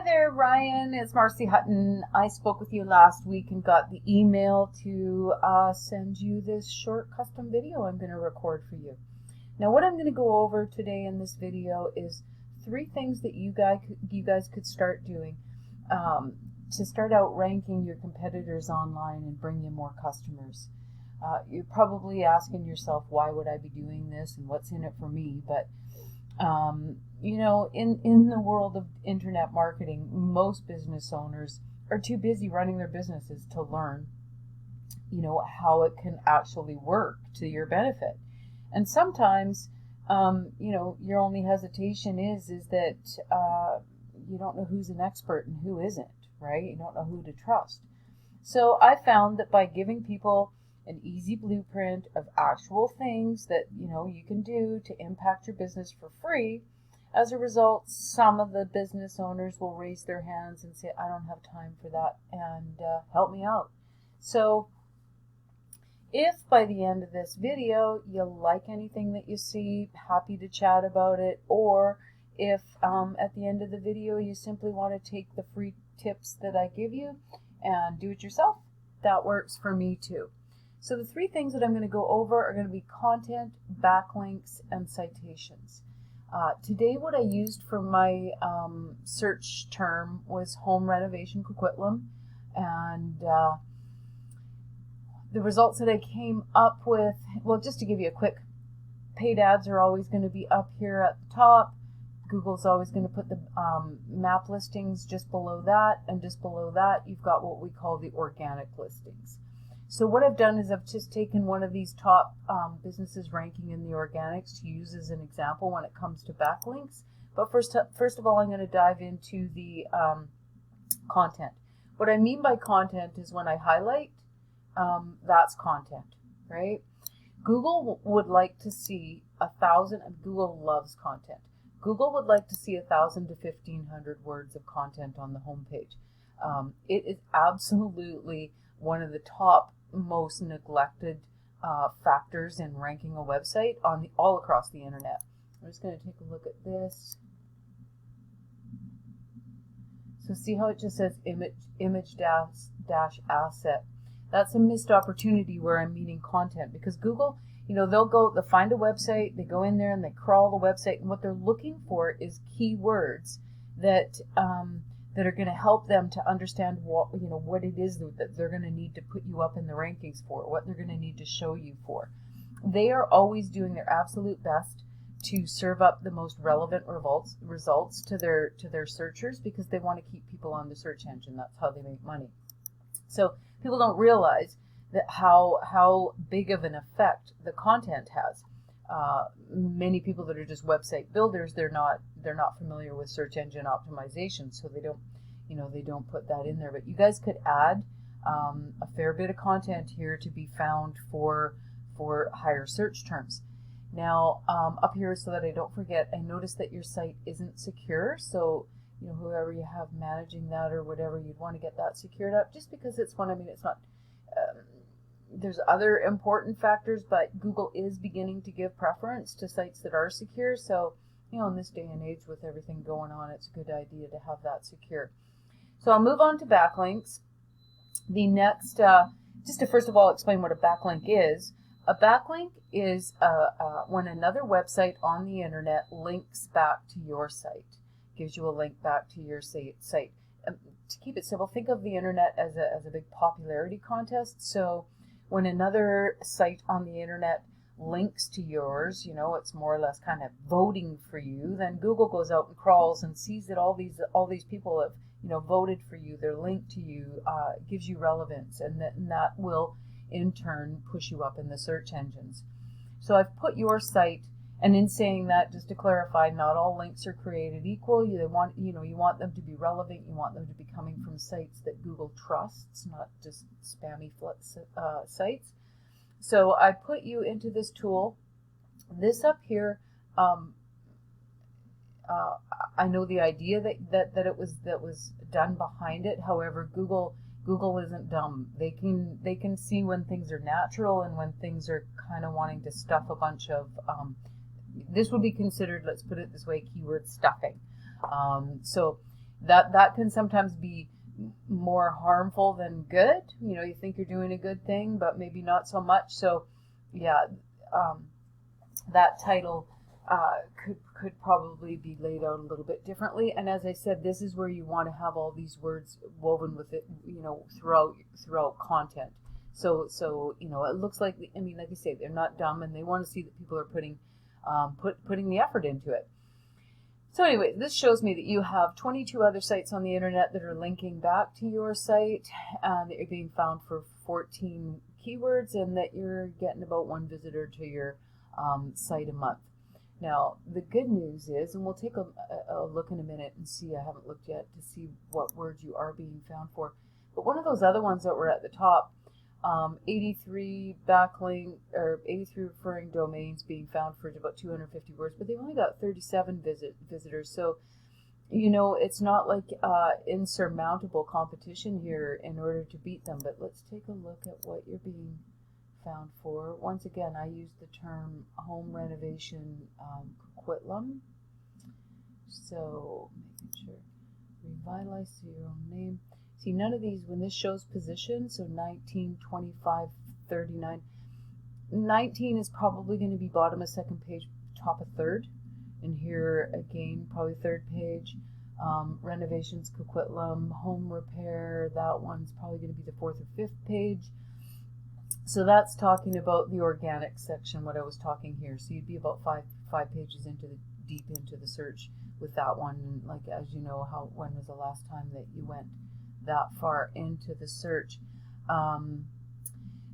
there, Ryan. It's Marcy Hutton. I spoke with you last week and got the email to send you this short custom video I'm going to record for you. Now, what I'm going to go over today in this video is 3 things that you guys could start doing to start outranking your competitors online and bring you more customers. You're probably asking yourself, why would I be doing this and what's in it for me? But you know, in the world of internet marketing, most business owners are too busy running their businesses to learn, you know, how it can actually work to your benefit. And sometimes, you know, your only hesitation is that you don't know who's an expert and who isn't, right? You don't know who to trust. So I found that by giving people an easy blueprint of actual things that, you know, you can do to impact your business for free, as a result, some of the business owners will raise their hands and say, I don't have time for that, and help me out. So if by the end of this video you like anything that you see, happy to chat about it, or if at the end of the video you simply want to take the free tips that I give you and do it yourself, that works for me too. So the 3 things that I'm going to go over are going to be content, backlinks, and citations. Today what I used for my search term was home renovation coquitlam, and the results that I came up with, well, just to give you a quick, paid ads are always going to be up here at the top. Google's always going to put the map listings just below that, and just below that you've got what we call the organic listings. So what I've done is I've just taken one of these top businesses ranking in the organics to use as an example when it comes to backlinks. But first of all, I'm going to dive into the content. What I mean by content is when I highlight, that's content, right? Google would like to see 1,000, and Google loves content. Google would like to see 1,000 to 1,500 words of content on the homepage. It is absolutely one of the top most neglected factors in ranking a website all across the internet. I'm just going to take a look at this. So see how it just says image dash asset. That's a missed opportunity where I'm meaning content, because Google, you know, they'll find a website, they go in there and they crawl the website, and what they're looking for is keywords that that are going to help them to understand what it is that they're going to need to put you up in the rankings for, what they're going to need to show you for. They are always doing their absolute best to serve up the most relevant results to their searchers, because they want to keep people on the search engine. That's how they make money. So people don't realize that how big of an effect the content has. Many people that are just website builders, they're not familiar with search engine optimization, so they don't put that in there. But you guys could add a fair bit of content here to be found for higher search terms. Now up here, so that I don't forget, I noticed that your site isn't secure, so you know, whoever you have managing that or whatever, you'd want to get that secured up, just because it's one. I mean, it's not. There's other important factors, but Google is beginning to give preference to sites that are secure. So, you know, in this day and age with everything going on, it's a good idea to have that secure. So I'll move on to backlinks. The next, just to first of all explain what a backlink is. A backlink is when another website on the internet links back to your site, gives you a link back to your site. To keep it simple, think of the internet as a big popularity contest. So when another site on the internet links to yours, you know, it's more or less kind of voting for you. Then Google goes out and crawls and sees that all these people have, you know, voted for you. They're linked to you, gives you relevance, and that will in turn push you up in the search engines. So I've put your site. And in saying that, just to clarify, not all links are created equal. You want them to be relevant. You want them to be coming from sites that Google trusts, not just spammy sites. So I put you into this tool. This up here, I know the idea that it was done behind it. However, Google isn't dumb. They can see when things are natural and when things are kind of wanting to stuff a bunch of. This would be considered, let's put it this way, keyword stuffing. So that can sometimes be more harmful than good. You think you're doing a good thing, but maybe not so much. So yeah, that title could probably be laid out a little bit differently. And as I said, this is where you want to have all these words woven with it, throughout content. So it looks like, like I say, they're not dumb, and they want to see that people are putting the effort into it. So anyway, this shows me that you have 22 other sites on the internet that are linking back to your site, that you're being found for 14 keywords, and that you're getting about 1 visitor to your site a month. Now, the good news is, and we'll take a look in a minute and see, I haven't looked yet to see what words you are being found for, but one of those other ones that were at the top, 83 backlink or 83 referring domains being found for about 250 words, but they've only got 37 visitors. So, it's not like insurmountable competition here in order to beat them. But let's take a look at what you're being found for. Once again, I use the term home renovation coquitlam. So making sure revitalize to your own name. See, none of these, when this shows position, so 19, 25, 39, 19 is probably going to be bottom of second page, top of third. And here again, probably third page. Renovations, coquitlam, home repair, that one's probably going to be the fourth or fifth page. So that's talking about the organic section, what I was talking here. So you'd be about five pages deep into the search with that one. Like, as you know, when was the last time that you went that far into the search?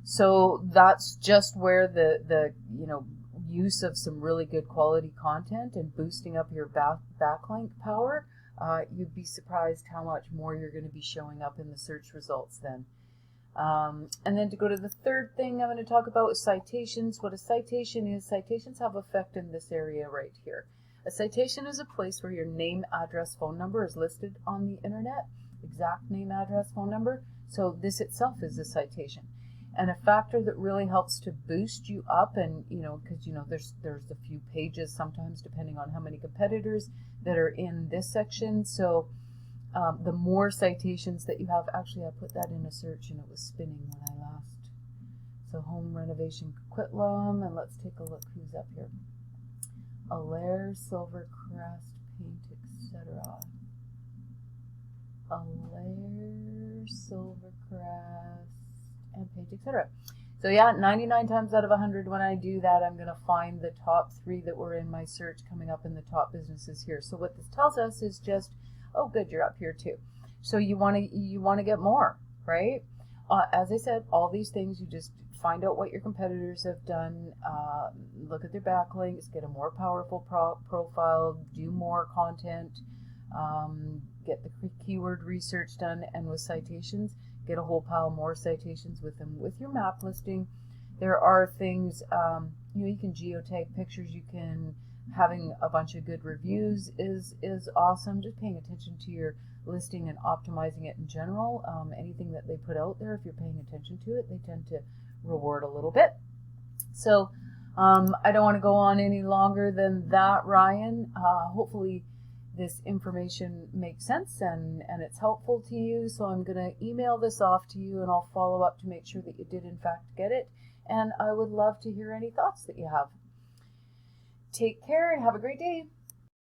So that's just where the use of some really good quality content and boosting up your backlink power, you'd be surprised how much more you're going to be showing up in the search results then. And then to go to the third thing I'm going to talk about is citations. What a citation is, citations have effect in this area right here. A citation is a place where your name, address, phone number is listed on the internet. Exact name, address, phone number. So this itself is a citation. And a factor that really helps to boost you up, and because there's a few pages sometimes depending on how many competitors that are in this section. So the more citations that you have, actually I put that in a search and it was spinning when I last. So home renovation coquitlam, and let's take a look who's up here. Alair, silver crest, paint, etc. Alair, silver crest, and paint, etc. So yeah, 99 times out of 100 when I do that, I'm going to find the top 3 that were in my search coming up in the top businesses here. So what this tells us is just, oh good, you're up here too. So you want to get more, right? As I said, all these things, you just find out what your competitors have done, look at their backlinks, get a more powerful profile, do more content, get the keyword research done, and with citations, get a whole pile more citations with them. With your map listing, there are things, you can geotag pictures, you can, having a bunch of good reviews is awesome. Just paying attention to your listing and optimizing it in general. Anything that they put out there, if you're paying attention to it, they tend to reward a little bit. So I don't want to go on any longer than that, Ryan. Hopefully this information makes sense and it's helpful to you. So I'm going to email this off to you and I'll follow up to make sure that you did in fact get it. And I would love to hear any thoughts that you have. Take care and have a great day.